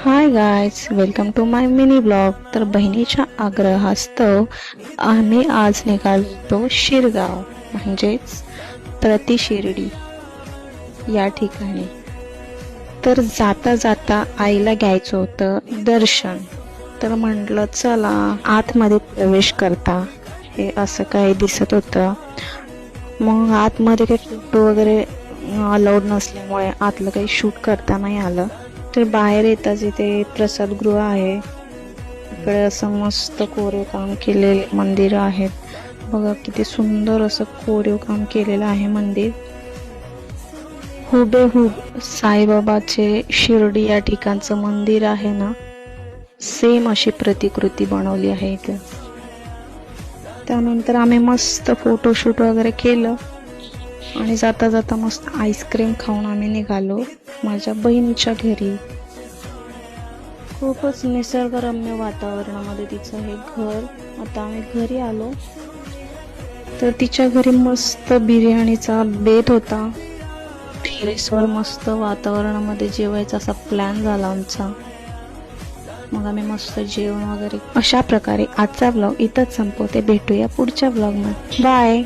High guys, welcome to my mini blog. तर बहिणीच्या आग्रहास्तव आम्ही आज निघालो शिरगाव म्हणजेच प्रति शिर्डी या ठिकाणी. तर जाता जाता आईला घ्यायचं होतं दर्शन. तर म्हटलं चला आतमध्ये प्रवेश करता हे असं काही दिसत होतं. मग आतमध्ये काही फोटो वगैरे अलाउड नसल्यामुळे आतलं काही शूट करता नाही आलं. तर बाहेर येताच इथे प्रसादगृह आहे. इकडे असं मस्त कोरीव काम केलेले मंदिर आहेत. बघा किती सुंदर असं कोरीव काम केलेलं आहे मंदिर. हुबेहूब साईबाबाचे शिर्डी या ठिकाणचं मंदिर आहे ना, सेम अशी प्रतिकृती बनवली आहे इथे. त्यानंतर आम्ही मस्त फोटोशूट वगैरे केलं आणि जाता जाता मस्त आईस्क्रीम खाऊन आम्ही निघालो माझ्या बहिणीच्या घरी. खूपच निसर्गरम्य वातावरणामध्ये तिचं हे घर. आता आम्ही घरी आलो तर तिच्या घरी मस्त बिर्याणीचा बेत होता. टेरेसवर मस्त वातावरणामध्ये जेवायचा असा प्लॅन झाला आमचा. मग आम्ही मस्त जेवण वगैरे. अशा प्रकारे आजचा ब्लॉग इथंच संपवते. भेटूया पुढच्या ब्लॉगमध्ये. बाय.